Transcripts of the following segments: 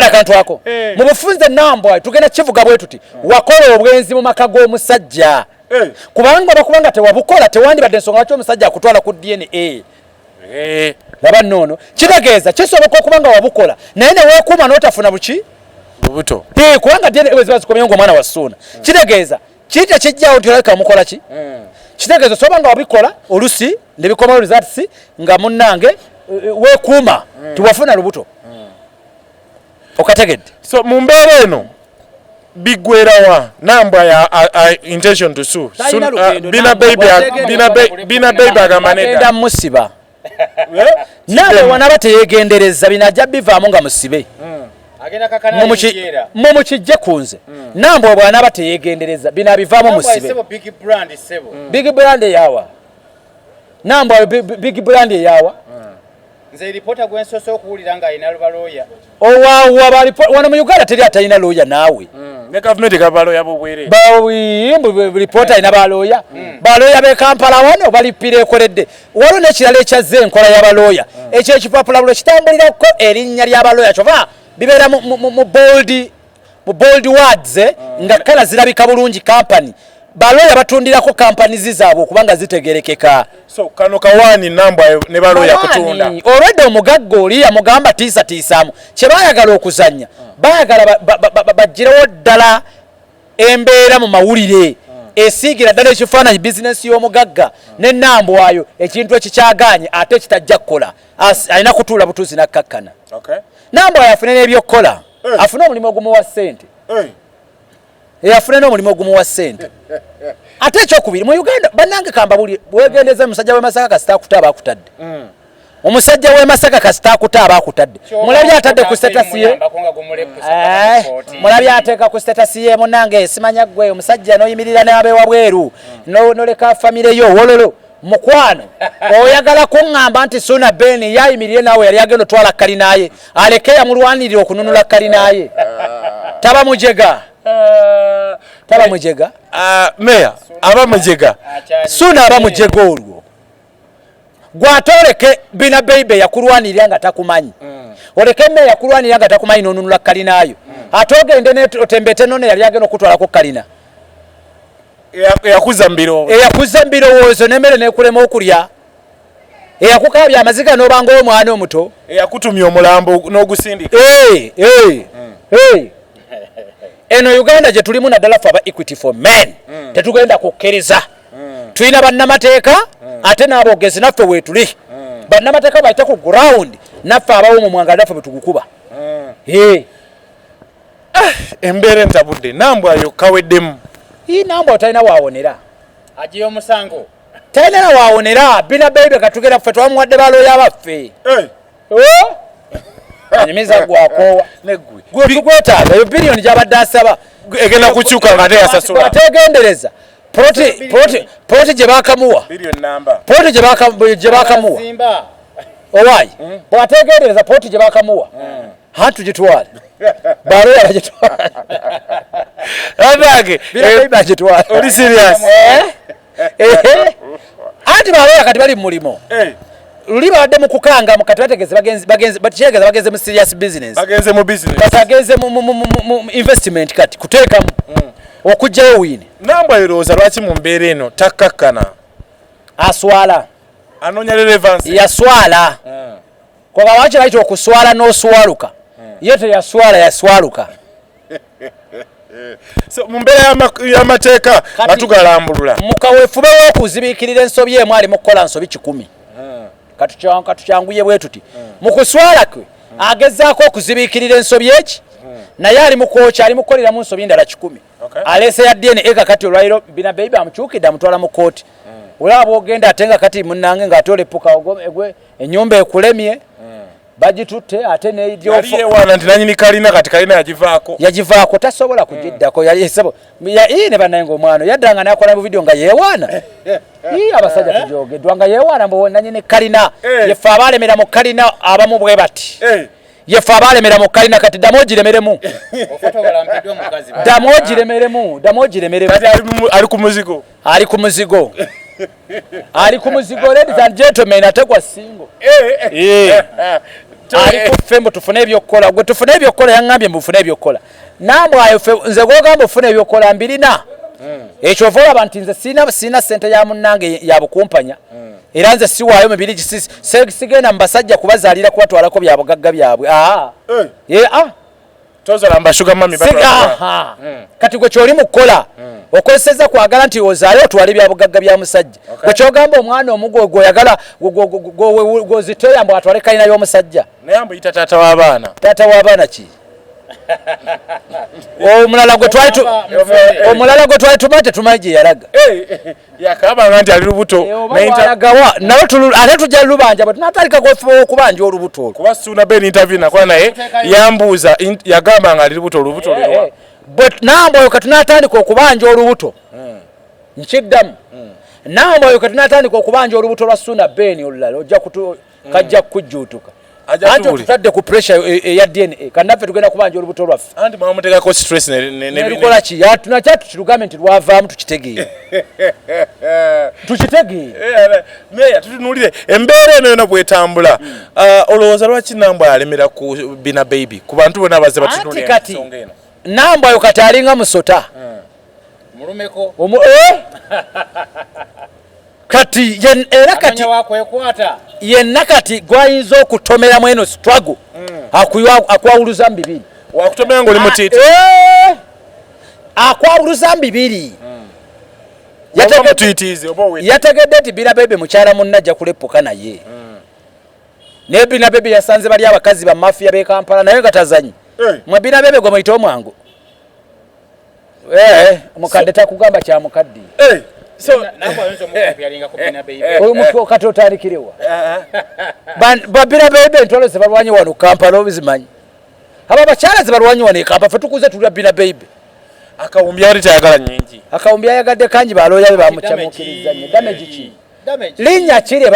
njagala kantu ako mu bufunze Nambwayo tugenda kivuga bwe tuti wakola obwenzi mu maka g'omusajja kubanga bakubanga tewabukola tewandibadde ensonga lwaki omusajja akutwala ku DNA laba nnono kitegeeza kisoboka okubanga wabukola naye ne weekuuma n'otafuna buki lubuto kubanga DNA bwe ziba zikomyewo ng'omwana wa Ssuuna kitegeeza kiyita kijjawo nti olabika mukola ki kitegeeza sobanga wabikola olusi ne bikomawo results nga munnange weekuuma tiwafuna lubuto okategedde so mu mbeera eno bigwerawa Nambwayo intention to sue Bina baby agamba musiba nawe wanaba teyegendereza binajja bivaamu nga musibe mumukijje kunze Nambwayo bwanaba teyegendereza bina bivaamu musibe big brand yawa Nambwayo big brand yawa nze reporter gwensoso okuwulira nga ayina looya owawa wano mu Uganda teri atalina looya naawe ne government kabaloya bubwere reporter ina balooya balooya be Kampala wano balipira ekoledde waliwo n'ekirala ekyaze enkola y'abalooya ekyo ekipapula bulo kitambulirako erinnya ly'abalooya kyova bibeera mu bold words nga kala zirabika bulungi company balooya batundirako companies zaabwe okubanga zitegerekeka so kano kawaani Nambwayo ne balooya kutunda olwedde omugagga oli yamugamba tiisaamu kye baayagala okuzannya baayagala bagirewo ddala embeera mu mawulire esiigira ddala ekifaananyi bizinesi y'omugagga ne Nambwayo ekintu ekikyagaanye ate kitajja kukola alina kutuula butuuzi nakkakkana Nambwayo afune n'ebyokukola afune omulimu ogumuwa ssente afune n'omulimu ogumuwa ssente ate ekyokubiri mu Uganda bannange kamba buli wegendeze musajja w'Emasaka kasita akutaba akutadde omusajja w'Emasaka kasita akutaba akutadde mulabye atadde ku status ye mulabye ateeka ku status ye munnange simanya gwe omusajja n'oyimirira n'abeewa bweru n'oleka famire yo wololo mukwano oyagala kuŋŋamba nti Suna Ben yayimirire naawe yali agenda otwala kalinaye aleke yamulwanirira okununula kalinaye taba mujega taba mujega Meyor aba mujega Suna aba mujega olwo gwatoleke Bina baby yakulwanirira nga takumanyi oleke Meyor yakulwanirira nga takumanyi n'onunula kalinayo atogende ne otembete none yali agenda okutwalako kalina eyakuza mbirowoozo n'emmere n'ekulema okulya eyakukabya amaziga n'obanga omwana omuto eyakutumya omulambo n'ogusindika eno Uganda gye tulimu naddala ffe aba Equity for Men tetugenda kukkiriza tulina bannamateeka ate n'abogezi naffe weetuli bannamateeka bayite ku ground naffe abawo mu mwanga naffe bwe tugukuba embeera entabudde Nambwayo kaweddemu Nambwayo talina waawonera agiye omusango talina waawonera Bina baby katugenda ffe twamuwadde balooya baffe anyumiza gwakoowa gwe tugwetaaga eyo biliyoni gy'abadde asaba egenda kukyuka nga teyasasula ategendereza poloti gye baakamuwa gye baakamuwa owaayi bw'ategendereza poloti gye baakamuwa hantu gitwale balooya bagitwale bagitwale oli serious anti balooya kati bali mu mulimo luli badde mu kukanga mu kati bagenze mu serious business bagenze mu investment kati kuteekamu okujjayo wini Nambwayo lowooza lwaki mu mbeera eno takkakkana aswala anoonya relevance yaswala koga lwaki bayita okuswala n'oswaluka ye teyaswala yaswaluka so mu mbeera y'amateeka batugalambulula mukaweefube w'okuzibiikirira ensobi emu ali mu kukola nsobi 10 katukyanguye bwe tuti mu kuswala kwe agezaako okuzibiikirira ensobi eki naye ali mu kooki ali mu kukoleramu nsobi endala 10 Alesse ya DNA kati olwaliro Bina baby amukyukidde amutwala mu kooti olaba bw'ogenda ate nga kati munnange ng'atoola eppuka egwe ennyumba ekulemye bagitutte ate n'eryowana nti nanyini kalina kati kalina yagivaako tasobola kugiddako ne bannaye ng'omwana yaddanga nakola mu vidiyo nga yeewaana abasajja tujogeddwa nga yeewaana mbu nanyini kalina yeffe abaalemera mu kalina abamu bwe bati yeffe abaalemera mu kalina kati ddamu ogiremeremu ddamu ogiremeremu ali ku muzigo ladies and gentlemen ate gwa singo ali kuffe mbu tufune ebyokukola gwe tufune ebyokukola yaŋŋambye mbufune ebyokukola Nambwayo ffe nze gwogamba ofune ebyokukola mbirina ekyo ova olaba nti nze sirina ssente ya munnange ya bukumpanya era nze siwaayo mibiri sigenda mu basajja kubazaalira kubatwalako byabugagga byabwe tozalamba sugar mami kati gwe kyoli mu kukola okozeseza kwagala nti ozaale otwale byabugagga bya musajja gwe kyogamba omwana omugo gwoyagala gwozitoya mbu atwale kalina y'omusajja naye ambuyita taata w'abaana ki omulala gwe twali tumanyi tetumanyi gye yalaga yakabanga nti ali lubuto ate tujja lubanja bwe tunatandika okubanja olubuto olwo kuba suuna ben interview nakola naye yambuuza yagamba nga ali lubuto olubuto lwewa bwe Nambwayo katunatandika okubanja olubuto nkiddamu Nambwayo katunatandika okubanja olubuto lwa suuna ben olulala kajja kujjuutuka anti tutadde ku pressure eya DNA kanaffe tugenda kubanja olubuto lwaffe anti mwamuteekako stress nebikola ki tunakyatukirugambe nti lwavaamu tukitegeere Meya tutunuulire embeera eno yona bwetambula olowooza lwaki Nambwayo alemera ku Bina baby ku bantu bonna abaze batunuulira ensonga eno Nambwayo kati alinga musota mulumeko kati era kati yenna kati gwayinza okutomeramu eno struggle akwawuluza mu bibiri wakutomera ng'oli mutiiti akwawuluza mu bibiri yategedde nti Bina baby mukyala munna ajja kuleppuka naye naye Bina baby yasanze bali abakazi ba mafiya b'e Kampala naye nga tazanyi mwe Bina baby gwe muyite omwangu mukadde takugamba kya mukadde oyo mutwe kati otandikirewa Bina baby entwalo ze balwanyi wano Kampala obizimanyi aba bakyala ze balwanyi wano e Kampala fe tukuze tulya Bina baby akawumbi yali tayagala nnyingi akawumbi yayagadde kanji balooya be bamucamukirizanye damage ki linnya ki lye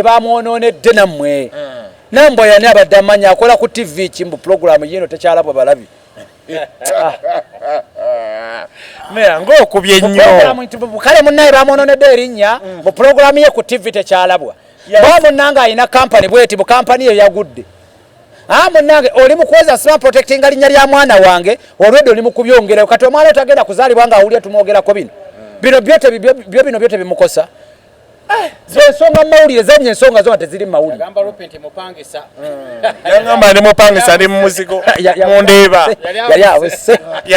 bamwonoonedde nammwe Nambwayo yani abadde amanyi akola ku TV kimbu programu yino tekyalabwa balabi Meya ng'okubye nnyo kale munnaye bamwonoonedde erinnya mu programu ye ku TV tekyalabwa bwa munnange alina kampani bweti bu kampani ye yagudde munnange oli mukweza smart protecting linnya lya mwana wange olwedde oli mukubyongerayo kati omwana otagenda kuzaalibwa nga awulira tumwogerako bino byote bimukosa zensonga mawulire zanye ensonga zona teziri mawulire yagamba ndi mupangisa ndi mumuzigo mundeeba yali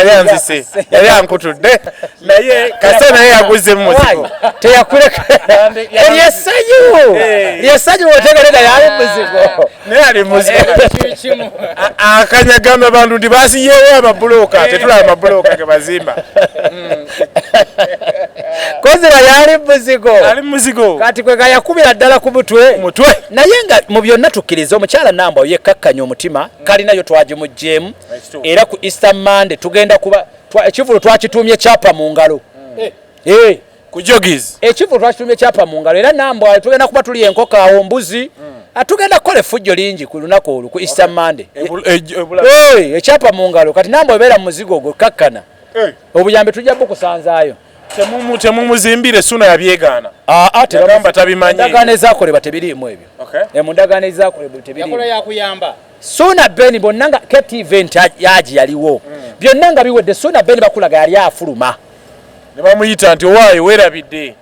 anzise yali ankutudde naye kase naye yaguze mumuzigo teyakuleka lyesanyu otegerera yali muzigo naye ali muzigo akanyagamba bantu nti basiyewo amabuloka tetulaba amabuloka ge bazimba kozira yali muzigo kati kwe yakubira ddala ku mutwe naye nga mu byonna tukkiriza omukyala Nambwayo yekkakkanya omutima kalinayo twagimugjeemu era ku Easter Monday tugenda kuba ekivulu twakituumye kyapa mu ngalo ku jogies ekivulu twakituumye kyapa mu ngalo era Nambwayo tugenda kuba tuli enkoko awo mbuzi atugenda kukola effujjo lingi ku lunaku olwo ku Easter Monday ekyapa mu ngalo kati Nambwayo beera mu muzigo ogwo kakkana obuyambe tujja bukusanzaayo temumuzimbire Suna yabyegaana tebagamba tabimanyi endagaano ezaakolebwa tebiriimu ebyo mu ndagaano ezaakolebwa tebiriimu Suna Ben bonna nga Kate event yaji yaliwo byonna nga biwedde Suna Ben bakulaga yali afuluma ne bamuyita nti owaayo weerabidde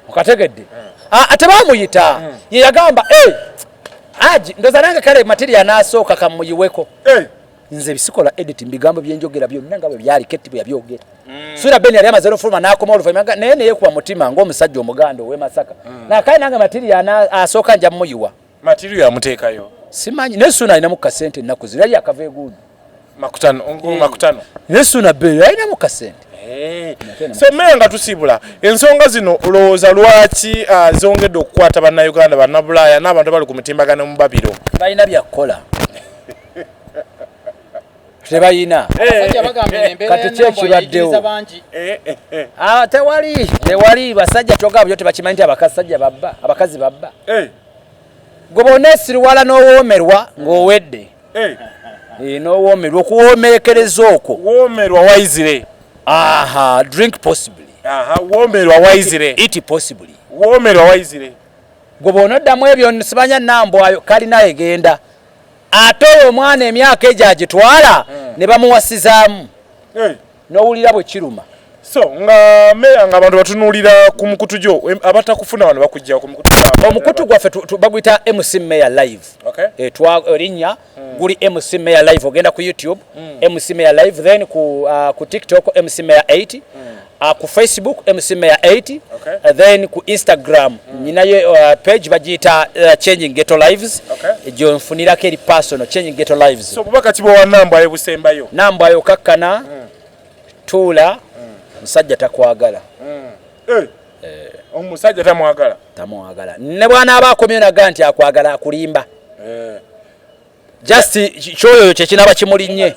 okategedde ate bamuyita ye yagamba aji ndoza nange kale material n'asooka kamuyiweko nze bisikola edit bigambo byenjogera byonna nga bwe byali Kate bwe yabyogera Suna Ben yali amaze ofuluma n'akoma oluvanyuma naye neyekuba mutima ng'omusajja omuganda ow'e Masaka nakale nange material asooka nja muyiwa material yamuteekayo simanyi ne Suna alinamu kasente ennaku zino yali akava eguudu makutano ne Suna Ben alinamu kasente so Meya nga tusibula ensonga zino olowooza lwaki zongedde okukwata bannayuganda bannabulaaya n'abantu bali ku mitimbagano mu babiro balina byakukola tebayina kati kyekibaddewo tewali basajja kyogaba byo tebakimanyi nti abakazi babba gwe boneesiriwala n'owoomerwa ng'owedde n'owoomerwa okuwoomeekereza okwo woomerwa waizire drink possibly woomerwa waizire eat possibly woomerwa waizire gwe boonoddamu ebyo sibanya Nambwayo kalina egenda ate omwana emyaka egyagitwala ne bamuwasizaamu n'owulira bwe kiruma. So nga meya nga abantu batunuulira ku mukutu gyo abatakufuna wano bakujja ku mukutu omukutu gwaffe baguyita MC Meyor live. Erinnya guli MC Meyor live, ogenda ku YouTube MC Meyor live, then ku TikTok MC Meyor 80, ku Facebook MC Meyor 80, then ku Instagram nyinayo page bagiyita Changing Ghetto Lives, egyo nfunirako eri personal Changing Ghetto Lives. So bubaka kibo wa Nambwayo busembayo Nambwayo kakkana tuula musajja takwagala. Omusajja tamwagala ne bwana abakomyo naga nti akwagala akulimba. Just kyoyo kye kinaba kimulinnye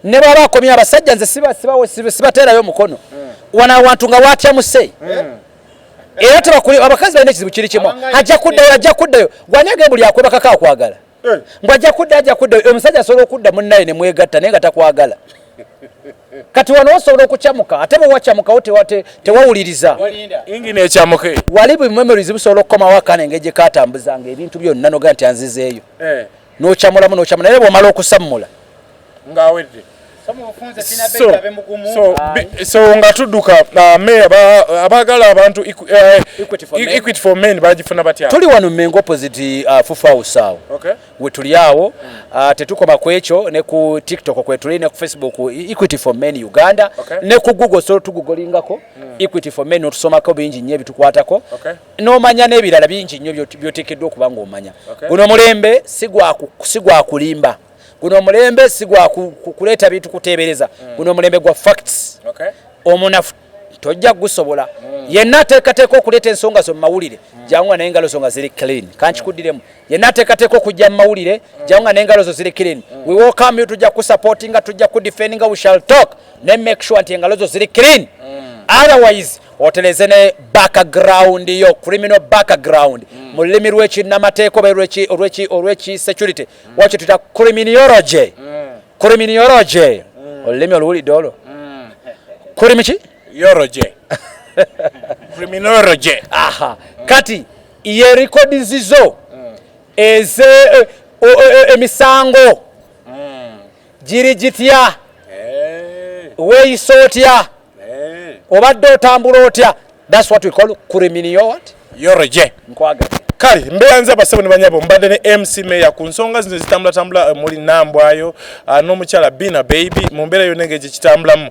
ne bwaba akomyo abasajja nze sibateerayo mukono wana wantu nga watya muse era tebakuli abakazi balina ekizibu kiri kimu ajja kuddayo gwanyage buli akwebakako akwagala ngwajja kuddayo omusajja asobola okudda munnaye ne mwegatta naye nga takwagala. Kati wano osobola okucamuka ate bwe wacamukawo tewawuliriza ingine ekyamuke wali bwe memories busobola okukomawo akanenge gye katambuzanga ebintu byonna noga nti anzizeeyo n'ocamulamu naye bw'omala okusammula ng'awedde. So nga tudduka meya abagala abantu Equity for Men bagifuna batya. Tuli wano Mengo opposite Fufa House awo. We tuli awo tetukoma ku ekyo ne ku TikTok kwe tuli ne ku Facebook Equity for Men Uganda ne ku Google so tugugolingako Equity for Men otusomako bingi nnyo bitukwatako n'omanya n'ebirala bingi nnyo byotekeddwa okuba ng'omanya. Guno mulembe sigwa kulimba. Guno mulembe sigwa kuleeta bintu kutebereza. Guno mulembe gwa facts. Omunafu tojja gusobola. Yenna ateekateeka okuleeta ensonga zo mu mawulire jangwa n'engalo zo nga ziri clean. Kankikuddiremu. Yenna ateekateeka okujja mu mawulire jangwa n'engalo zo ziri clean. We welcome you, tujja ku supportinga, tujja ku defendinga, we shall talk ne make sure nti engalo zo ziri clean. Otherwise oteleze ne background yo, criminal background mu lulimi lw'ekinnamateeka oba olw'eki security wakyo tuta criminology. Olulimi oluwulidde olwo ki criminology. Kati ye records zo emisango giri gitya weeyisa otya obadde otambula otya. That's what we call criminology. Nkwagadde kale mbeyanze abasabo ne banyabo mbadde ne MC Meyor ku nsonga zino zitambula muli Nambwayo n'omukyala Bina baby mu mbeera yonna engeri kitambulamu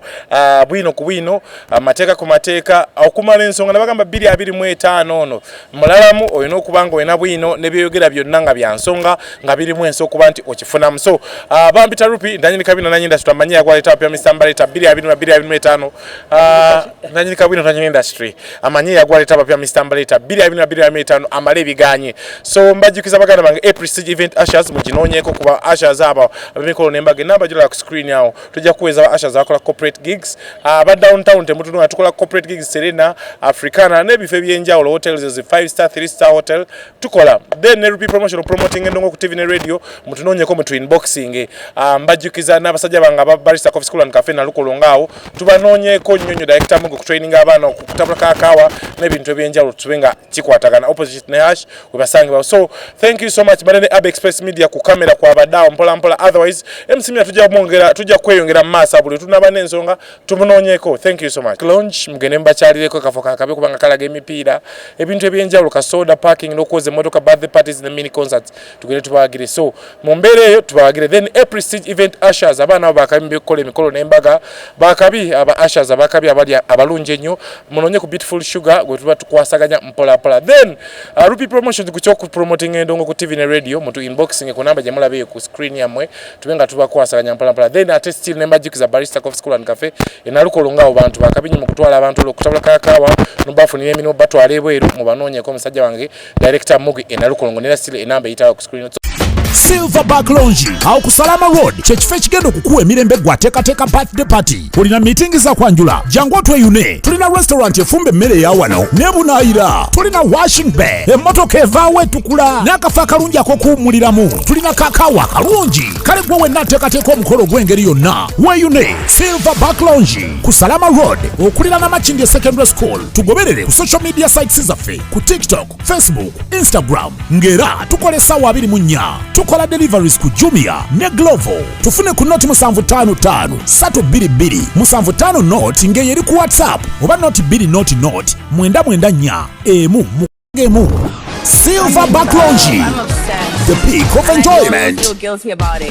Bwino ku Bwino mateeka ku mateeka okumala ensonga nabagamba 225 ono mulalamu olina okuba nga olina Bwino ne byeyogera byonna nga bya nsonga nga birimu ensi okuba nti okifunamu. So bampita Rupi ndanyirika Bino nanyini industry amanyi yagwaleta apya misambaleta 225 ndanyirika Bwino nanyini industry amanyi yagwaleta apya misambaleta 225 amale ganye. So mbajukiza baganda bange Prestige event ushers mujinonyeko kuba ushers aba abemikolo nembage namba jula ku screen yawo tujja kuweza ushers akola corporate gigs aba downtown temutuno atukola corporate gigs Serena Africana nebife byenjawulo hotels is 5-star 3-star hotel tukola then Rupi promotion promoting endongo ku TV ne radio mutunonyeko mutu inboxing mbajukiza n'abasajja bange aba Barista Coffee School and Cafe na lukolo ngawo tubanonyeko nyonyo director mu ku training abana okutabula kakawa nebintu ebyenjawulo tubenga kikwatagana opposite ne hash webasange. So thank you so much Banane Ab Express Media ku kamera kwa badao mpola otherwise MC Meyor tujja kweyongera massa buli tunabane ensonga tumunonyeko. Thank you so much. Launch mugende mbachalireko kafoka akabe kubanga kalaga emipira ebintu ebyenjawulo ka soda parking nokoze motoka birthday parties ne mini concerts tugende tubagire. So mu mbeera eyo tubagire then Prestige event ushers abana bakabi bekole emikolo n'embaga bakabi aba ushers abakabi abali abalunje ennyo munonye ku Beautiful Sugar gwe tuba tukwasaganya mpola then Rupi promotions ku promoting endongo ku TV ne radio mutu inboxing ku namba jamulabe ku screen yamwe tubenga tubakwasaganya mpola then ate still nemba jikiza Barista Coffee School and Cafe enalukolonga abantu bakabinyi mu kutwala abantu okutabula kakawa nubafu ni emino batwale bweru mu banonye ko musajja wange director mugi enalukolongo nera still enamba yitawa ku screen. Silverback Lounge au ku Salama Road kyekife kigendo okukuwa emirembe gwateekateeka birthday party. Tulina meeting za kwanjula jangu tweyune. Tulina restaurant efumba emmere ya wano ne bunaayira. Tulina washing bay emmotoka evaawo etukula n'akafo akalungi ak'okuwummuliramu. Tulina kakaawa kalungi kale gwe wenna ateekateeka omukolo gw'engeri yonna weeyune. Silverback Lounge ku Salama Road okulira na Makindye Secondary School. Tugoberere ku social media sites zaffe ku TikTok, Facebook, Instagram ngera tukola essaawa 24. tukola deliveries ku Jumia ne Glovo. Tufune ku noti 755 322 755 noti ngeye eri ku WhatsApp oba noti 2 noti 994 emu. Silverback Lounge, the peak of enjoyment.